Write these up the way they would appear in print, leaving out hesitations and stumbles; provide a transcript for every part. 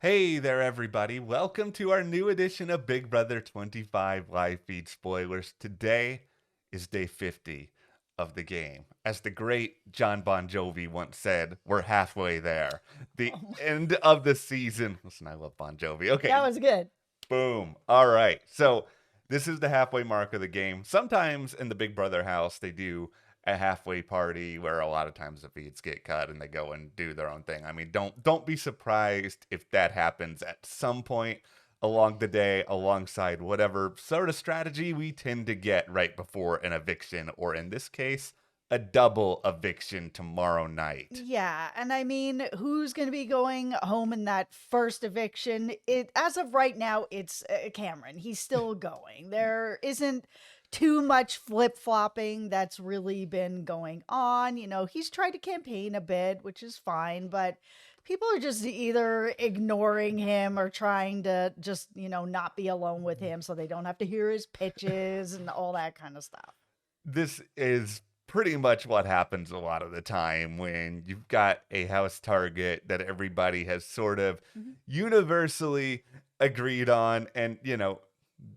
Hey there, everybody. Welcome to our new edition of Big Brother 25 live feed spoilers. Today is day 50 of the game. As the great John Bon Jovi once said, we're halfway there. The Oh, end of the season. Listen, I love Bon Jovi. Okay, that was good. boom. All right. So this is the halfway mark of the game. Sometimes in the Big Brother house, they do a halfway party where a lot of times the feeds get cut and they go and do their own thing. I mean, don't be surprised if that happens at some point along the day alongside whatever sort of strategy we tend to get right before an eviction, or in this case, a double eviction tomorrow night. Yeah, and I mean, who's going to be going home in that first eviction? It as of right now, it's Cameron. He's still going. There isn't too much flip-flopping that's really been going on. He's tried to campaign a bit, which is fine, but people are just either ignoring him or trying to just, not be alone with him so they don't have to hear his pitches and all that kind of stuff. This is pretty much what happens a lot of the time when you've got a house target that everybody has sort of Mhm. universally agreed on. And,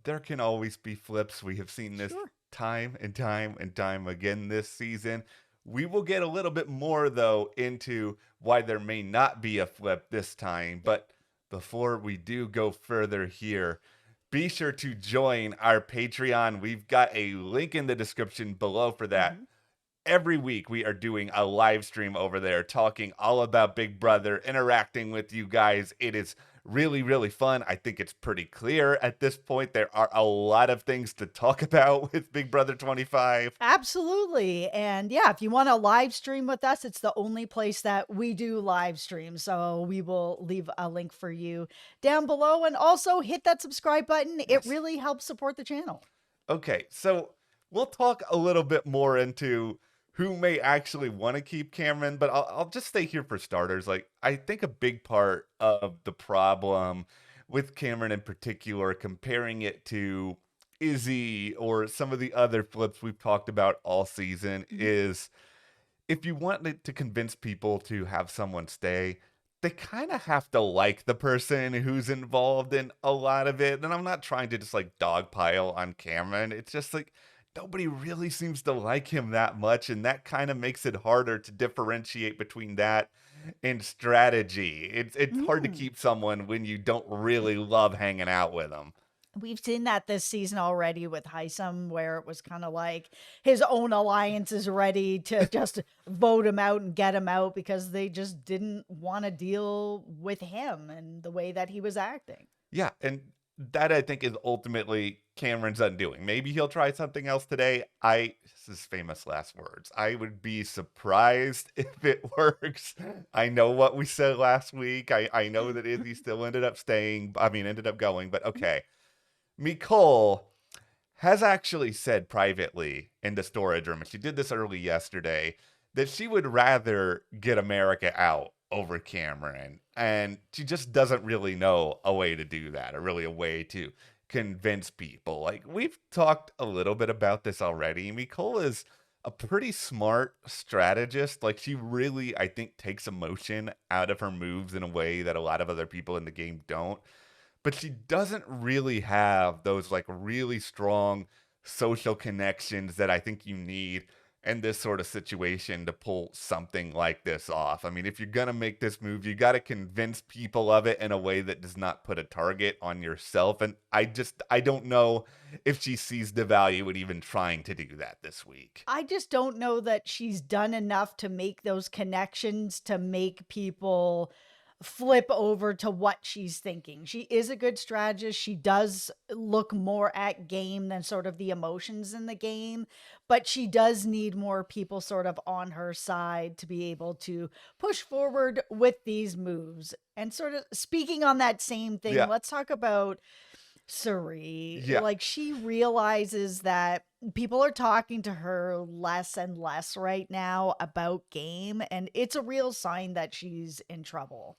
there can always be flips. We have seen this Sure. time and time and time again this season. We will get a little bit more, though, into why there may not be a flip this time. Yep. But before we do go further here, be sure to join our Patreon. We've got a link in the description below for that. Mhm. Every week we are doing a live stream over there talking all about Big Brother, interacting with you guys. It is really, really fun. I think it's pretty clear at this point. There are a lot of things to talk about with Big Brother 25. Absolutely. And yeah, if you want to live stream with us, it's the only place that we do live stream. So we will leave a link for you down below, and also hit that subscribe button. It Yes. really helps support the channel. Okay, so we'll talk a little bit more into who may actually want to keep Cameron, but I'll just stay here for starters. Like, I think a big part of the problem with Cameron in particular, comparing it to Izzy or some of the other flips we've talked about all season, Mhm. is if you want to convince people to have someone stay, they kind of have to like the person who's involved in a lot of it. And I'm not trying to just like dogpile on Cameron. It's just like nobody really seems to like him that much. And that kind of makes it harder to differentiate between that and strategy. It's hard to Mm. keep someone when you don't really love hanging out with them. We've seen that this season already with Heisem, where it was kind of like his own alliance is ready to just vote him out and get him out because they just didn't want to deal with him and the way that he was acting. Yeah, and that I think is ultimately Cameron's undoing. Maybe he'll try something else today. This is famous last words. I would be surprised if it works. I know what we said last week. I know that Izzy still ended up staying. I mean, ended up going, but okay. Nicole has actually said privately in the storage room, and she did this early yesterday, that she would rather get America out over Cameron. And she just doesn't really know a way to do that, or really a way to convince people. Like, we've talked a little bit about this already. Nicole is a pretty smart strategist. Like, she really, I think, takes emotion out of her moves in a way that a lot of other people in the game don't, but she doesn't really have those like really strong social connections that I think you need in this sort of situation to pull something like this off. I mean, if you're going to make this move, you got to convince people of it in a way that does not put a target on yourself. And I don't know if she sees the value in even trying to do that this week. I just don't know that she's done enough to make those connections to make people flip over to what she's thinking. She is a good strategist. She does look more at game than sort of the emotions in the game, but she does need more people sort of on her side to be able to push forward with these moves. And sort of speaking on that same thing, Yeah. let's talk about Suri. Yeah. Like, she realizes that people are talking to her less and less right now about game, and it's a real sign that she's in trouble.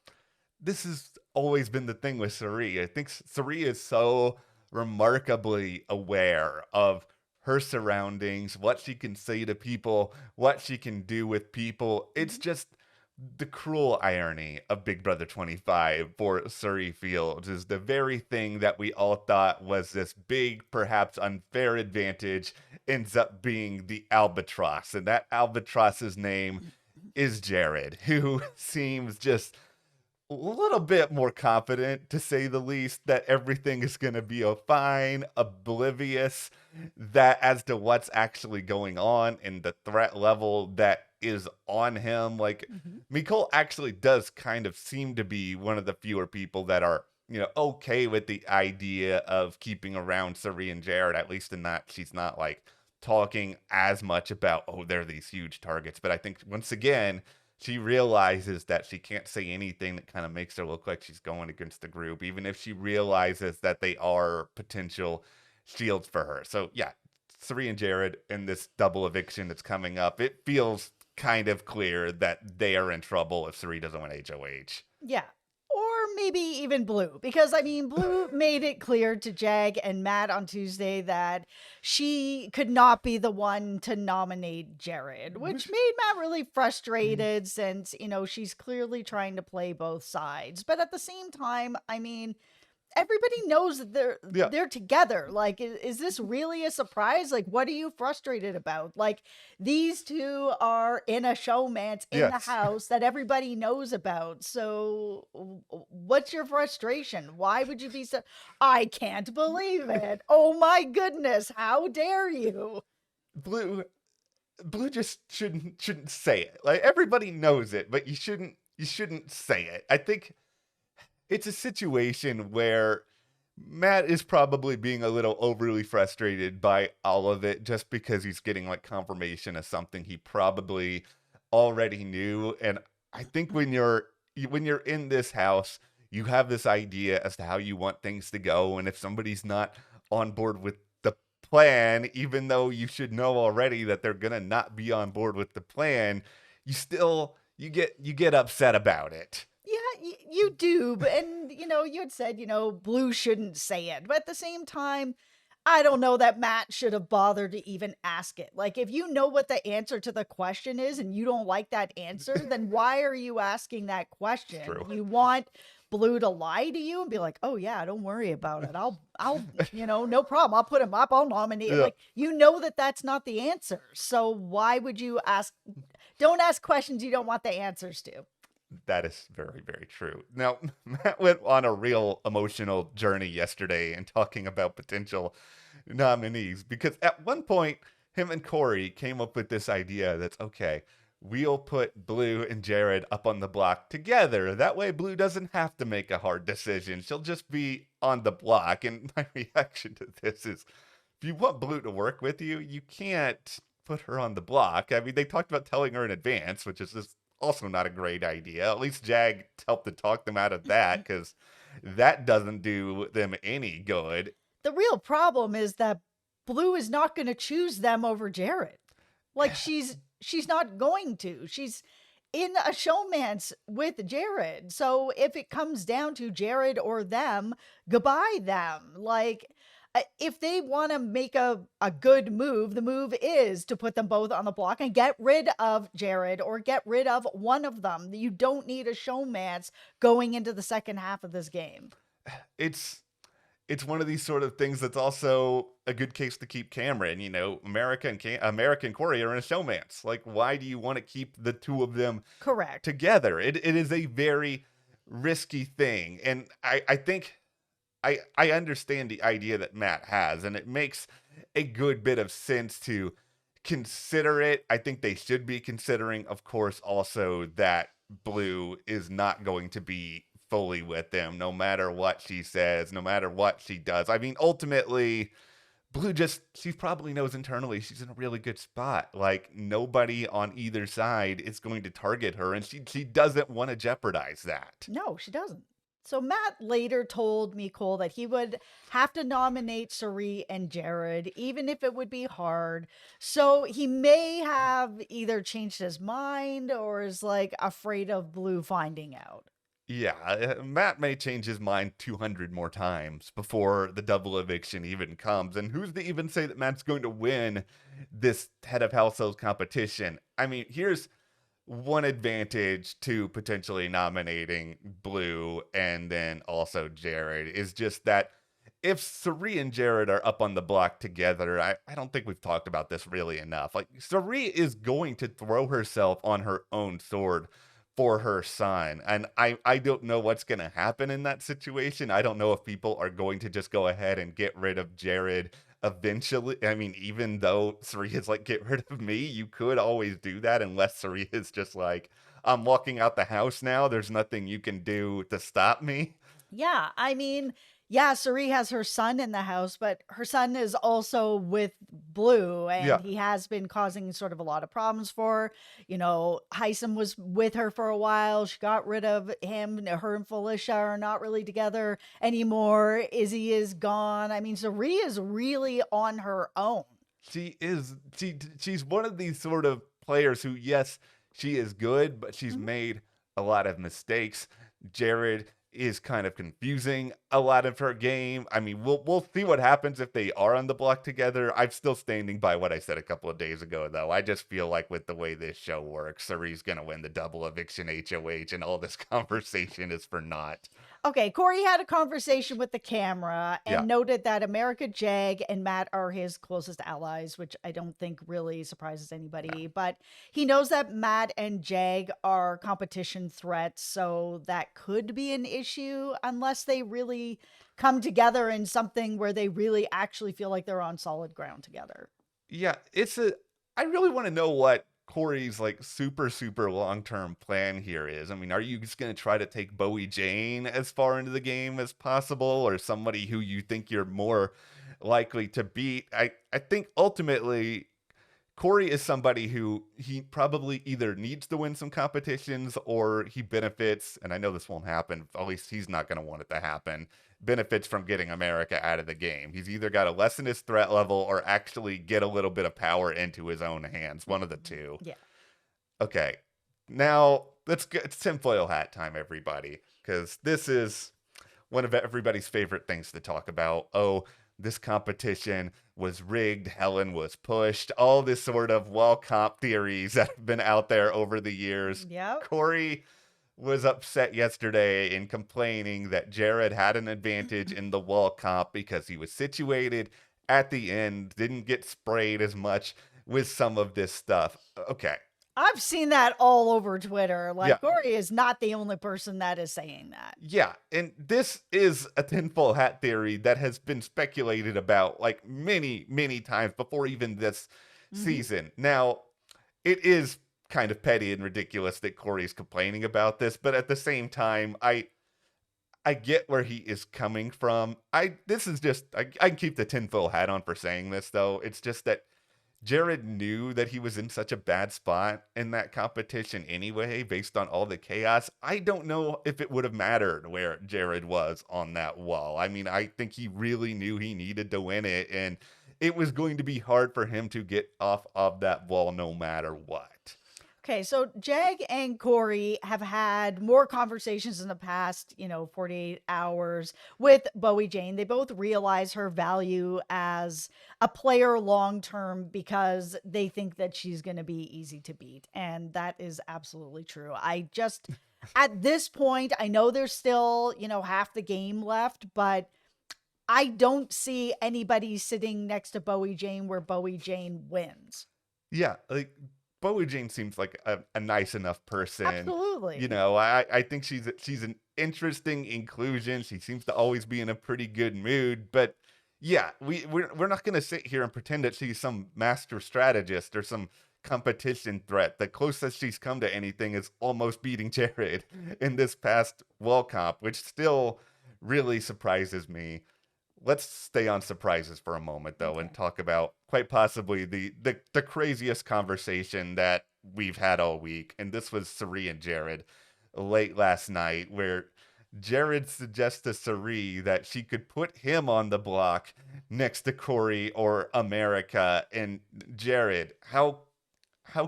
This has always been the thing with Sari. I think Sari is so remarkably aware of her surroundings, what she can say to people, what she can do with people. It's Mhm. just the cruel irony of Big Brother 25 for Surrey Fields is the very thing that we all thought was this big, perhaps unfair advantage ends up being the albatross. And that albatross's name is Jared, who seems just a little bit more confident, to say the least, that everything is going to be fine, oblivious that as to what's actually going on and the threat level that is on him. Like, Mhm. Nicole actually does kind of seem to be one of the fewer people that are, okay with the idea of keeping around Suri and Jared, at least in that she's not like talking as much about, oh, they're these huge targets. But I think once again, she realizes that she can't say anything that kind of makes her look like she's going against the group, even if she realizes that they are potential shields for her. So yeah, Suri and Jared in this double eviction that's coming up, it feels kind of clear that they are in trouble if Suri doesn't win HOH. Yeah. Or maybe even Blue, because I mean, Blue made it clear to Jag and Matt on Tuesday that she could not be the one to nominate Jared, which made Matt really frustrated since, she's clearly trying to play both sides. But at the same time, I mean, everybody knows that they're Yeah. they're together. Like, is this really a surprise? Like, what are you frustrated about? Like, these two are in a showmance in the Yes. house that everybody knows about. So what's your frustration? Why would you be so I can't believe it. Oh my goodness, how dare you? Blue Blue just shouldn't say it. Like, everybody knows it, but you shouldn't say it. I think it's a situation where Matt is probably being a little overly frustrated by all of it just because he's getting like confirmation of something he probably already knew. And I think when you're in this house, you have this idea as to how you want things to go, and if somebody's not on board with the plan, even though you should know already that they're going to not be on board with the plan, you get upset about it. Yeah, you do. And, you had said, Blue shouldn't say it. But at the same time, I don't know that Matt should have bothered to even ask it. Like, if you know what the answer to the question is and you don't like that answer, then why are you asking that It's question? true. You want Blue to lie to you and be like, "Oh yeah, don't worry about it. No problem. I'll put him up. I'll nominate." Yeah. Like, you know that that's not the answer. So why would you ask? Don't ask questions you don't want the answers to. That is very, very true. Now, Matt went on a real emotional journey yesterday and talking about potential nominees because at one point, him and Corey came up with this idea that's okay, we'll put Blue and Jared up on the block together. That way, Blue doesn't have to make a hard decision. She'll just be on the block. And my reaction to this is if you want Blue to work with you, you can't put her on the block. I mean, they talked about telling her in advance, which is just also not a great idea. At least Jag helped to talk them out of that because that doesn't do them any good. The real problem is that Blue is not going to choose them over Jared. Like, she's not going to. She's in a showmance with Jared. So if it comes down to Jared or them, goodbye them. Like, if they want to make a good move, the move is to put them both on the block and get rid of Jared or get rid of one of them. You don't need a showmance going into the second half of this game. It's it's one of these sort of things that's also a good case to keep Cameron. America and Corey are in a showmance. Like, why do you want to keep the two of them Correct. together? It is a very risky thing, and I think I understand the idea that Matt has, and it makes a good bit of sense to consider it. I think they should be considering, of course, also that Blue is not going to be fully with them, no matter what she says, no matter what she does. I mean, ultimately, Blue just, she probably knows internally she's in a really good spot. Like, nobody on either side is going to target her, and she doesn't want to jeopardize that. No, she doesn't. So Matt later told Nicole that he would have to nominate Sari and Jared, even if it would be hard. So he may have either changed his mind or is like afraid of Blue finding out. Yeah, Matt may change his mind 200 more times before the double eviction even comes. And who's to even say that Matt's going to win this head of household competition? I mean, here's one advantage to potentially nominating Blue and then also Jared is just that if Sari and Jared are up on the block together, I don't think we've talked about this really enough. Like, Sari is going to throw herself on her own sword for her son. And I don't know what's going to happen in that situation. I don't know if people are going to just go ahead and get rid of Jared eventually. I mean, even though Sari is like, get rid of me, you could always do that unless Sari is just like, I'm walking out the house now. There's nothing you can do to stop me. Yeah, I mean, yeah, Suri has her son in the house, but her son is also with Blue, Yeah. and he has been causing sort of a lot of problems for her. You know, Heisem was with her for a while. She got rid of him. Her and Felicia are not really together anymore. Izzy is gone. I mean, Suri is really on her own. She's one of these sort of players who, yes, she is good, but she's Mhm. made a lot of mistakes. Jared is kind of confusing a lot of her game. I mean, we'll see what happens if they are on the block together. I'm still standing by what I said a couple of days ago, though. I just feel like with the way this show works, Sari's gonna win the double eviction HOH, and all this conversation is for naught. Okay, Corey had a conversation with the camera Yeah. and noted that America, Jag, and Matt are his closest allies, which I don't think really surprises anybody. But he knows that Matt and Jag are competition threats, so that could be an issue unless they really come together in something where they really actually feel like they're on solid ground together. Yeah, I really want to know what Corey's like super long term plan here is. I mean, are you just gonna try to take Bowie Jane as far into the game as possible, or somebody who you think you're more likely to beat? I think ultimately Corey is somebody who he probably either needs to win some competitions or he benefits, and I know this won't happen, at least he's not going to want it to happen, benefits from getting America out of the game. He's either got to lessen his threat level or actually get a little bit of power into his own hands, one of the two. Yeah. Okay, now let's get it's tinfoil hat time, everybody, because this is one of everybody's favorite things to talk about. Oh, this competition was rigged, Helen was pushed, all this sort of wall comp theories that have been out there over the years. Yep. Corey was upset yesterday in complaining that Jared had an advantage in the wall comp because he was situated at the end, didn't get sprayed as much with some of this stuff. Okay. I've seen that all over Twitter. Yeah. Like, Corey is not the only person that is saying that. Yeah, and this is a tinfoil hat theory that has been speculated about like many times before even this Mhm. season. Now, it is kind of petty and ridiculous that Corey's complaining about this, but at the same time, I get where he is coming from. This is just I can keep the tinfoil hat on for saying this though. It's just that Jared knew that he was in such a bad spot in that competition anyway, based on all the chaos. I don't know if it would have mattered where Jared was on that wall. I mean, I think he really knew he needed to win it, and it was going to be hard for him to get off of that wall no matter what. Okay, so Jag and Corey have had more conversations in the past, 48 hours with Bowie Jane. They both realize her value as a player long term because they think that she's going to be easy to beat. And that is absolutely true. At this point, I know there's still, half the game left, but I don't see anybody sitting next to Bowie Jane where Bowie Jane wins. Yeah, like Bowie Jane seems like a nice enough person. Absolutely. You know, I think she's an interesting inclusion. She seems to always be in a pretty good mood, but yeah, we're not gonna sit here and pretend that she's some master strategist or some competition threat. The closest she's come to anything is almost beating Jared in this past World Cup, which still really surprises me. Let's stay on surprises for a moment though and Okay. talk about quite possibly the craziest conversation that we've had all week. And this was Sari and Jared late last night, where Jared suggests to Sari that she could put him on the block next to Corey or America. And Jared, how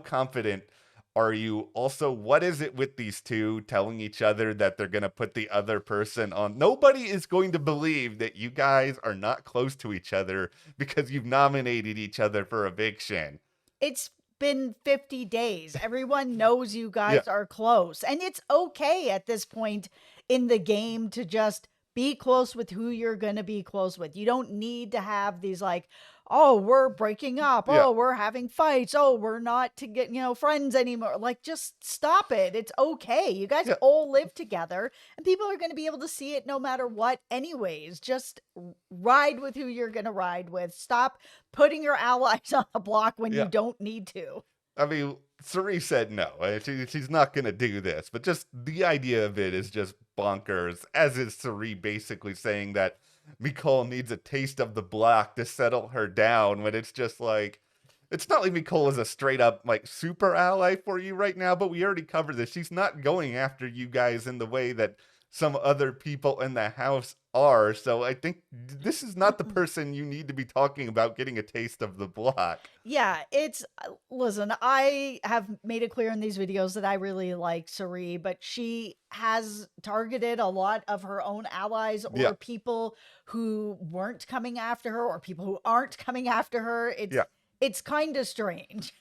confident are you? Also, what is it with these two telling each other that they're going to put the other person on? Nobody is going to believe that you guys are not close to each other because you've nominated each other for eviction. It's been 50 days. Everyone knows you Yeah. guys are close. And it's okay at this point in the game to just be close with who you're going to be close with. You don't need to have these like, oh, we're breaking up. Yeah. Oh, we're having fights. Oh, we're not to get, friends anymore. Like, just stop it. It's okay. You guys Yeah. all live together and people are going to be able to see it no matter what, anyways. Just ride with who you're going to ride with. Stop putting your allies on the block when you Yeah. don't need to. I mean, Suri said no. She's not going to do this. But just the idea of it is just bonkers, as is Suri basically saying that Nicole needs a taste of the block to settle her down, when it's just like, it's not like Nicole is a straight up like super ally for you right now, but we already covered this. She's not going after you guys in the way that some other people in the house are. So I think this is not the person you need to be talking about getting a taste of the block. Yeah, it's listen, I have made it clear in these videos that I really like Suri, but she has targeted a lot of her own allies Yeah. or people who weren't coming after her or people who aren't coming after her. Yeah. It's kind of strange.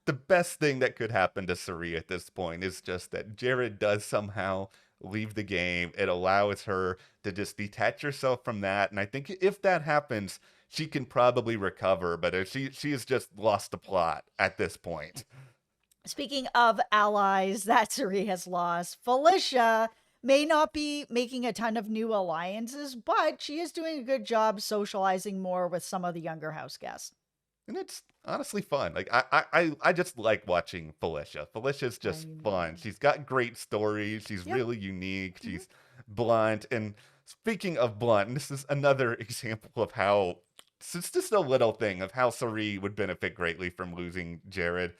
The best thing that could happen to Suri at this point is just that Jared does somehow leave the game. It allows her to just detach herself from that. And I think if that happens, she can probably recover. But if she has just lost the plot at this point. Speaking of allies that Suri has lost, Felicia may not be making a ton of new alliances, but she is doing a good job socializing more with some of the younger house guests. And it's honestly fun. Like I just like watching Felicia. Felicia's I just fun. know. She's got great stories. She's Yep. really unique. Mhm. She's blunt. And speaking of blunt, and this is another example of how it's just a little thing of how Sari would benefit greatly from losing Jared.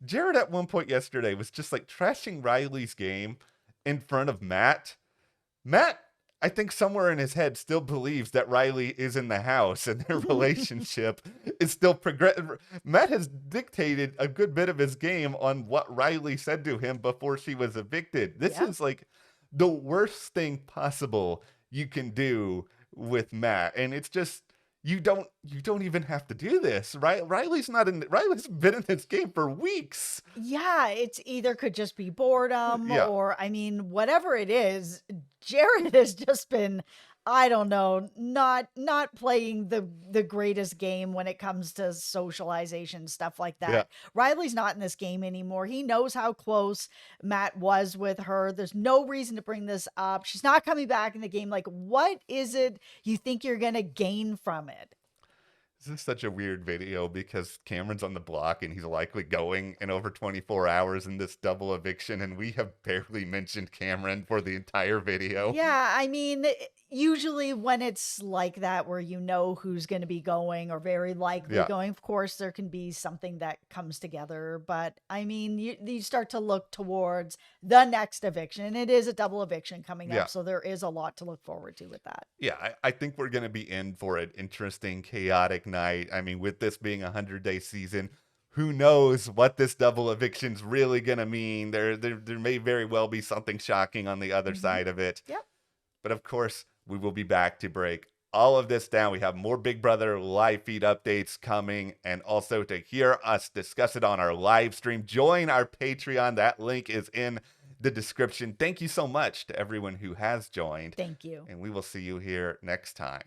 Jared at one point yesterday was just like trashing Riley's game in front of Matt. Matt, I think somewhere in his head still believes that Riley is in the house and their relationship is still progressing. Matt has dictated a good bit of his game on what Riley said to him before she was evicted. This Yeah. is like the worst thing possible you can do with Matt. And it's just you don't even have to do this, right? Riley's been in this game for weeks. Yeah, it's either could just be boredom Yeah. or I mean, whatever it is, Jared has just been, I don't know, not playing the greatest game when it comes to socialization, stuff like Yeah. that. Riley's not in this game anymore. He knows how close Matt was with her. There's no reason to bring this up. She's not coming back in the game. Like, what is it you think you're gonna gain from it? This is such a weird video because Cameron's on the block and he's likely going in over 24 hours in this double eviction, and we have barely mentioned Cameron for the entire video. Yeah, I mean, usually when it's like that, where you know who's going to be going or very likely Yeah. going, of course, there can be something that comes together. But I mean, you start to look towards the next eviction, and it is a double eviction coming Yeah. up. So there is a lot to look forward to with that. Yeah, I think we're going to be in for an interesting, chaotic night. I mean, with this being a 100-day season, who knows what this double eviction's really going to mean? There may very well be something shocking on the other Mhm. side of it. Yep. But of course, we will be back to break all of this down. We have more Big Brother live feed updates coming, and also to hear us discuss it on our live stream, join our Patreon. That link is in the description. Thank you so much to everyone who has joined, Thank you. and we will see you here next time.